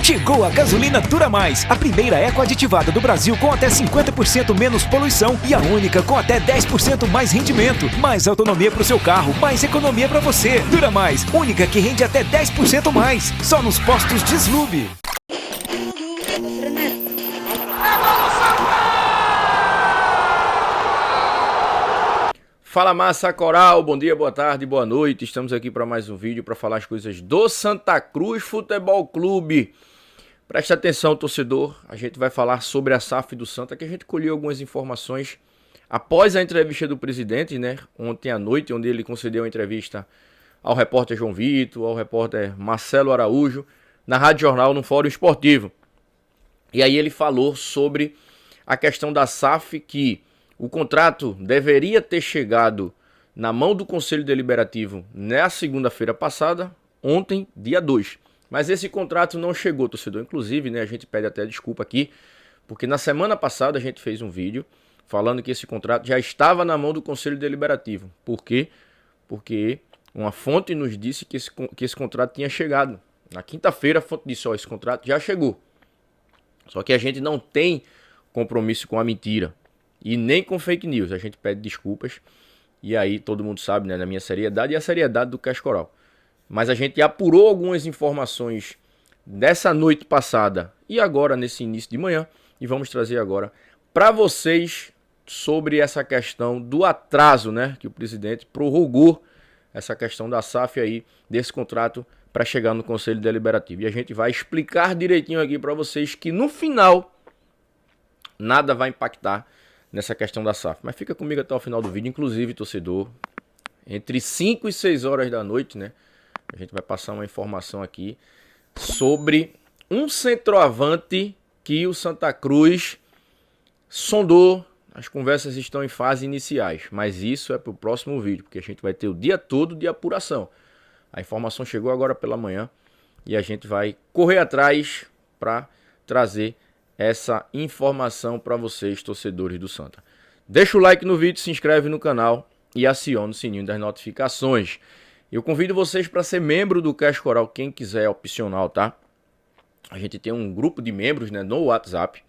Chegou a gasolina Dura Mais, a primeira eco-aditivada do Brasil com até 50% menos poluição e a única com até 10% mais rendimento. Mais autonomia para o seu carro, mais economia para você. Dura Mais, única que rende até 10% mais. Só nos postos Deslube. Fala massa coral, bom dia, boa tarde, boa noite. Estamos aqui para mais um vídeo para falar as coisas do Santa Cruz Futebol Clube. Presta atenção, torcedor, a gente vai falar sobre a SAF do Santa, que a gente colheu algumas informações após a entrevista do presidente, né, ontem à noite, onde ele concedeu a entrevista ao repórter João Vitor, ao repórter Marcelo Araújo, na Rádio Jornal, no Fórum Esportivo. E aí ele falou sobre a questão da SAF, que o contrato deveria ter chegado na mão do Conselho Deliberativo na segunda-feira passada, ontem, dia 2. Mas esse contrato não chegou, torcedor. Inclusive, né, a gente pede até desculpa aqui, porque na semana passada a gente fez um vídeo falando que esse contrato já estava na mão do Conselho Deliberativo. Por quê? Porque uma fonte nos disse que esse contrato tinha chegado. Na quinta-feira a fonte disse, esse contrato já chegou. Só que a gente não tem compromisso com a mentira e nem com fake news. A gente pede desculpas. E aí todo mundo sabe, né, na minha seriedade e a seriedade do Cash Coral. Mas a gente apurou algumas informações dessa noite passada e agora nesse início de manhã. E vamos trazer agora para vocês sobre essa questão do atraso, né, que o presidente prorrogou essa questão da SAF aí, desse contrato para chegar no Conselho Deliberativo. E a gente vai explicar direitinho aqui para vocês que no final nada vai impactar nessa questão da SAF. Mas fica comigo até o final do vídeo, inclusive, torcedor, entre 5 e 6 horas da noite, né? A gente vai passar uma informação aqui sobre um centroavante que o Santa Cruz sondou. As conversas estão em fase iniciais, mas isso é para o próximo vídeo, porque a gente vai ter o dia todo de apuração. A informação chegou agora pela manhã e a gente vai correr atrás para trazer essa informação para vocês, torcedores do Santa. Deixa o like no vídeo, se inscreve no canal e aciona o sininho das notificações. Eu convido vocês para ser membro do Cash Coral, quem quiser, é opcional, tá? A gente tem um grupo de membros, né, no WhatsApp,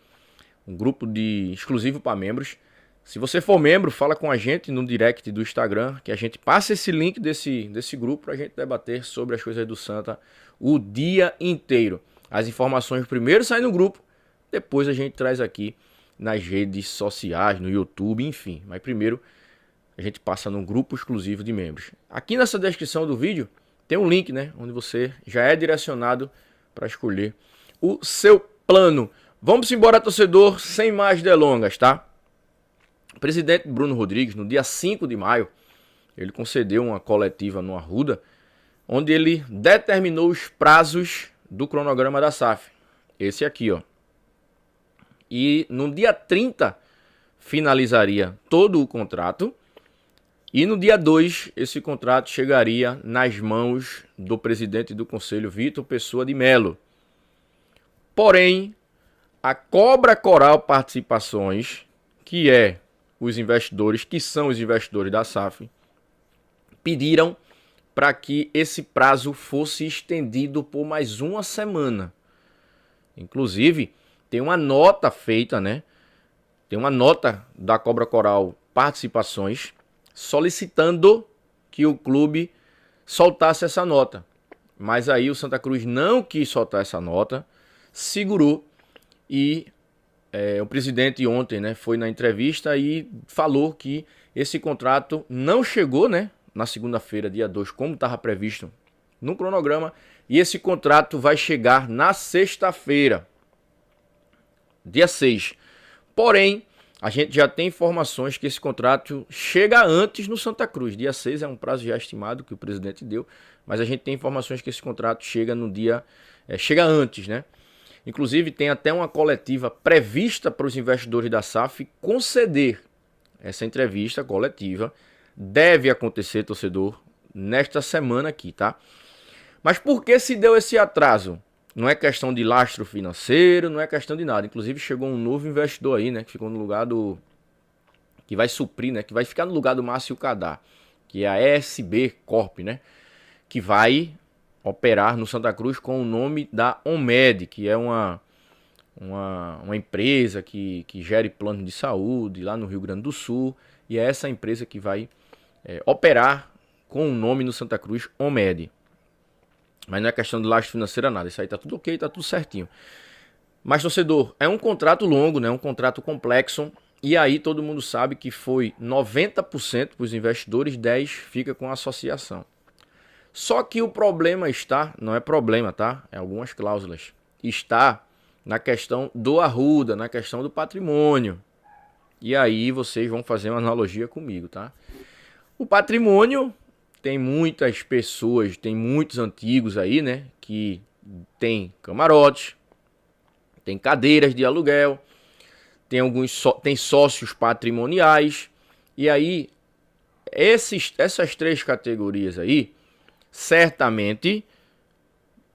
um grupo exclusivo para membros. Se você for membro, fala com a gente no direct do Instagram, que a gente passa esse link desse grupo para a gente debater sobre as coisas do Santa o dia inteiro. As informações primeiro saem no grupo, depois a gente traz aqui nas redes sociais, no YouTube, enfim. Mas primeiro a gente passa num grupo exclusivo de membros. Aqui nessa descrição do vídeo tem um link, né, onde você já é direcionado para escolher o seu plano. Vamos embora, torcedor, sem mais delongas, tá? O presidente Bruno Rodrigues, no dia 5 de maio, ele concedeu uma coletiva no Arruda, onde ele determinou os prazos do cronograma da SAF. Esse aqui, ó. E no dia 30 finalizaria todo o contrato. E no dia 2 esse contrato chegaria nas mãos do presidente do Conselho, Vitor Pessoa de Melo. Porém, a Cobra Coral Participações, que são os investidores da SAF, pediram para que esse prazo fosse estendido por mais uma semana. Inclusive, tem uma nota feita, né? Tem uma nota da Cobra Coral Participações solicitando que o clube soltasse essa nota. Mas aí o Santa Cruz não quis soltar essa nota, segurou e o presidente ontem, né, foi na entrevista e falou que esse contrato não chegou, né, na segunda-feira, dia 2, como estava previsto no cronograma, e esse contrato vai chegar na sexta-feira, dia 6. Porém, a gente já tem informações que esse contrato chega antes no Santa Cruz. Dia 6 é um prazo já estimado que o presidente deu, mas a gente tem informações que esse contrato chega no dia... chega antes, né? Inclusive, tem até uma coletiva prevista para os investidores da SAF conceder essa entrevista coletiva. Deve acontecer, torcedor, nesta semana aqui, tá? Mas por que se deu esse atraso? Não é questão de lastro financeiro, não é questão de nada. Inclusive chegou um novo investidor aí, né? Que ficou no lugar do... que vai suprir, né? Que vai ficar no lugar do Márcio Cadar. Que é a ESB Corp, né? Que vai operar no Santa Cruz com o nome da ONMED, que é uma empresa que gere plano de saúde lá no Rio Grande do Sul, e é essa empresa que vai operar com o nome no Santa Cruz ONMED. Mas não é questão de lastro financeira nada, isso aí tá tudo ok, tá tudo certinho. Mas, torcedor, é um contrato longo, né? Um contrato complexo, e aí todo mundo sabe que foi 90% para os investidores, 10% fica com a associação. Só que o problema está, não é problema, tá? É algumas cláusulas. Está na questão do arruda, na questão do patrimônio. E aí vocês vão fazer uma analogia comigo, tá? O patrimônio, tem muitas pessoas, tem muitos antigos aí, né? Que tem camarotes, tem cadeiras de aluguel, tem sócios patrimoniais. E aí, essas três categorias aí, certamente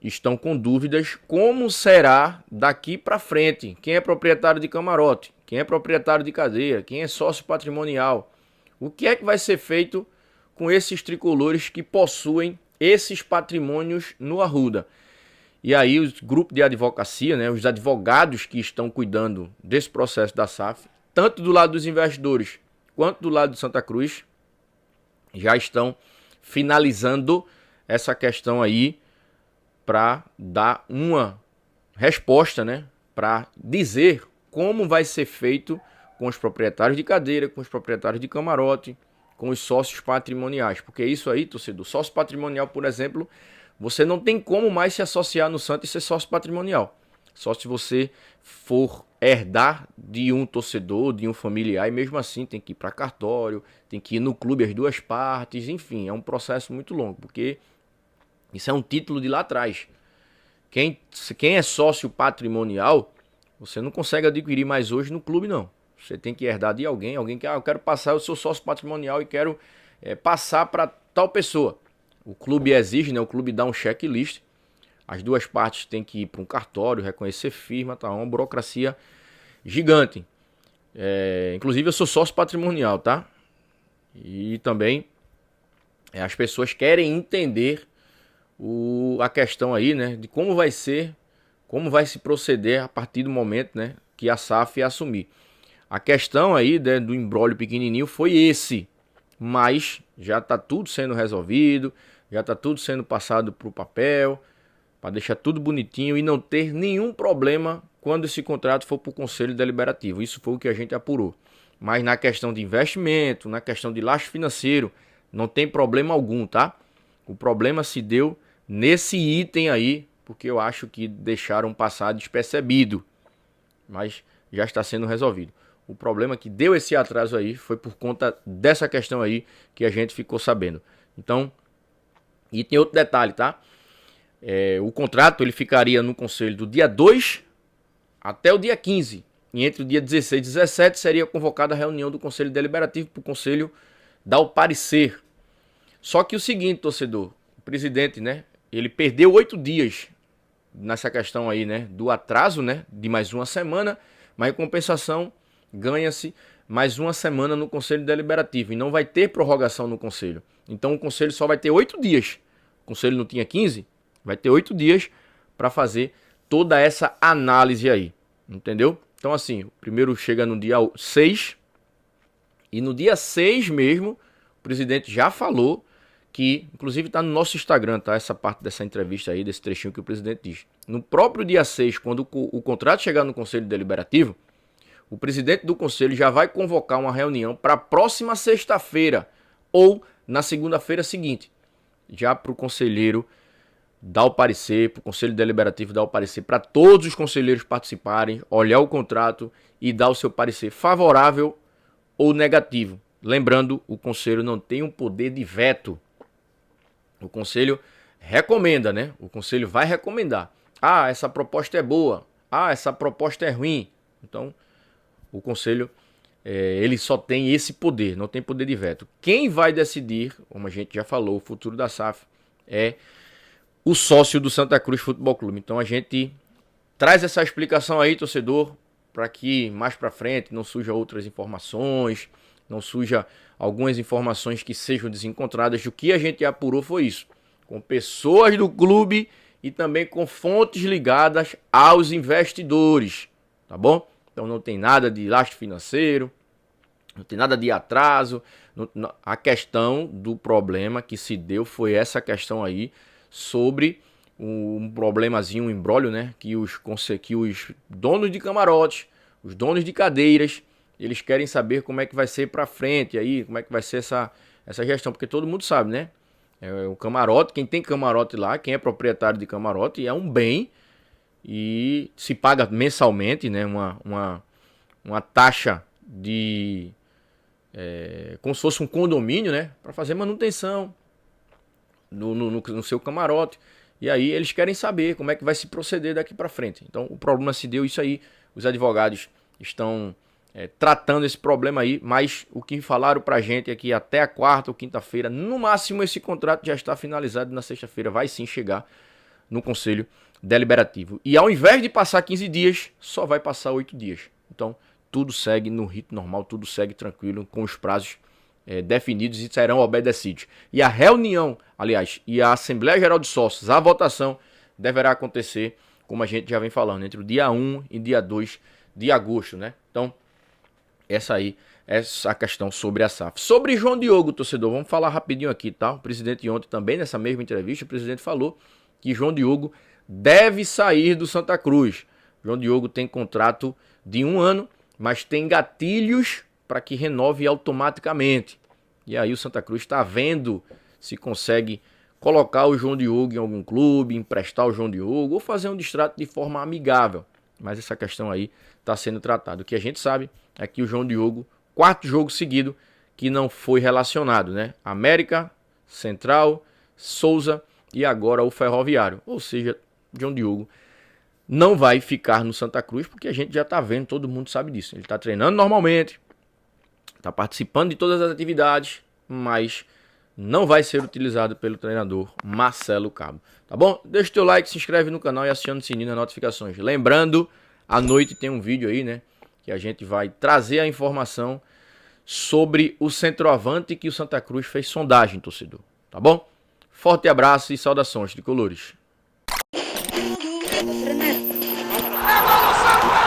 estão com dúvidas como será daqui para frente. Quem é proprietário de camarote, quem é proprietário de cadeira, quem é sócio patrimonial. O que é que vai ser feito com esses tricolores que possuem esses patrimônios no Arruda? E aí os grupos de advocacia, né, os advogados que estão cuidando desse processo da SAF, tanto do lado dos investidores quanto do lado do Santa Cruz, já estão finalizando essa questão aí para dar uma resposta, né, para dizer como vai ser feito com os proprietários de cadeira, com os proprietários de camarote, com os sócios patrimoniais. Porque isso aí, torcedor, sócio patrimonial, por exemplo, você não tem como mais se associar no Santa e ser sócio patrimonial. Só se você for herdar de um torcedor, de um familiar, e mesmo assim tem que ir para cartório, tem que ir no clube as duas partes, enfim, é um processo muito longo, porque isso é um título de lá atrás. Quem é sócio patrimonial, você não consegue adquirir mais hoje no clube, não. Você tem que herdar de alguém que, eu quero passar, eu sou sócio patrimonial e quero passar para tal pessoa. O clube exige, né? O clube dá um checklist. As duas partes têm que ir para um cartório, reconhecer firma, tá? Uma burocracia gigante. Inclusive eu sou sócio patrimonial, tá? E também as pessoas querem entender a questão aí, né? De como vai ser, como vai se proceder a partir do momento, né, que a SAF assumir. A questão aí, né, do imbróglio pequenininho foi esse, mas já está tudo sendo resolvido, já está tudo sendo passado para o papel, para deixar tudo bonitinho e não ter nenhum problema quando esse contrato for para o Conselho Deliberativo. Isso foi o que a gente apurou. Mas na questão de investimento, na questão de lastro financeiro, não tem problema algum, tá? O problema se deu nesse item aí, porque eu acho que deixaram passar despercebido, mas já está sendo resolvido. O problema que deu esse atraso aí foi por conta dessa questão aí que a gente ficou sabendo. Então, e tem outro detalhe, tá? O contrato ele ficaria no conselho do dia 2 até o dia 15. E entre o dia 16 e 17 seria convocada a reunião do Conselho Deliberativo para o Conselho dar o parecer. Só que o seguinte, torcedor, o presidente, né? Ele perdeu 8 dias nessa questão aí, né? Do atraso, né? De mais uma semana, mas em compensação ganha-se mais uma semana no Conselho Deliberativo e não vai ter prorrogação no Conselho. Então o Conselho só vai ter 8 dias. O Conselho não tinha 15, vai ter 8 dias para fazer toda essa análise aí, entendeu? Então assim, o primeiro chega no dia 6 e no dia 6 mesmo, o presidente já falou que, inclusive está no nosso Instagram, tá? Essa parte dessa entrevista aí, desse trechinho que o presidente diz. No próprio dia 6, quando o contrato chegar no Conselho Deliberativo, o presidente do Conselho já vai convocar uma reunião para a próxima sexta-feira ou na segunda-feira seguinte, já para o conselheiro dar o parecer, para o Conselho Deliberativo dar o parecer, para todos os conselheiros participarem, olhar o contrato e dar o seu parecer favorável ou negativo. Lembrando, o Conselho não tem um poder de veto. O Conselho recomenda, né? O Conselho vai recomendar. Ah, essa proposta é boa. Ah, essa proposta é ruim. Então, o Conselho, ele só tem esse poder, não tem poder de veto. Quem vai decidir, como a gente já falou, o futuro da SAF é o sócio do Santa Cruz Futebol Clube. Então, a gente traz essa explicação aí, torcedor, para que mais para frente não surjam outras informações, não surja algumas informações que sejam desencontradas. O que a gente apurou foi isso. com pessoas do clube e também com fontes ligadas aos investidores, tá bom? Então não tem nada de lastro financeiro, não tem nada de atraso. A questão do problema que se deu foi essa questão aí sobre um problemazinho, um imbróglio, né? Que os donos de camarotes, os donos de cadeiras, eles querem saber como é que vai ser para frente aí, como é que vai ser essa gestão, porque todo mundo sabe, né? O camarote, quem tem camarote lá, quem é proprietário de camarote, é um bem e se paga mensalmente, né? Uma taxa de como se fosse um condomínio, né? Para fazer manutenção no seu camarote. E aí eles querem saber como é que vai se proceder daqui para frente. Então o problema se deu isso aí. Os advogados estão tratando esse problema aí, mas o que falaram pra gente é que até a quarta ou quinta-feira, no máximo, esse contrato já está finalizado. Na sexta-feira vai sim chegar no Conselho Deliberativo. E ao invés de passar 15 dias, só vai passar 8 dias. Então tudo segue no rito normal, tudo segue tranquilo, com os prazos definidos e serão obedecidos. E a reunião, aliás, e a Assembleia Geral de Sócios, a votação, deverá acontecer, como a gente já vem falando, entre o dia 1 e dia 2 de agosto, né? Então, essa a questão sobre a SAF. Sobre João Diogo, torcedor, vamos falar rapidinho aqui, tá? O presidente ontem também, nessa mesma entrevista, o presidente falou que João Diogo deve sair do Santa Cruz. João Diogo tem contrato de 1 ano, mas tem gatilhos para que renove automaticamente. E aí o Santa Cruz está vendo se consegue colocar o João Diogo em algum clube, emprestar o João Diogo ou fazer um distrato de forma amigável. Mas essa questão aí está sendo tratada. O que a gente sabe é que o João Diogo, 4º jogo seguido que não foi relacionado, né? América, Central, Souza e agora o Ferroviário. Ou seja, João Diogo não vai ficar no Santa Cruz porque a gente já está vendo, todo mundo sabe disso. Ele está treinando normalmente, está participando de todas as atividades, mas não vai ser utilizado pelo treinador Marcelo Cabo. Tá bom? Deixa o teu like, se inscreve no canal e aciona o sininho das notificações. Lembrando, à noite tem um vídeo aí, né? Que a gente vai trazer a informação sobre o centroavante que o Santa Cruz fez sondagem, torcedor. Tá bom? Forte abraço e saudações de colores. Evolução!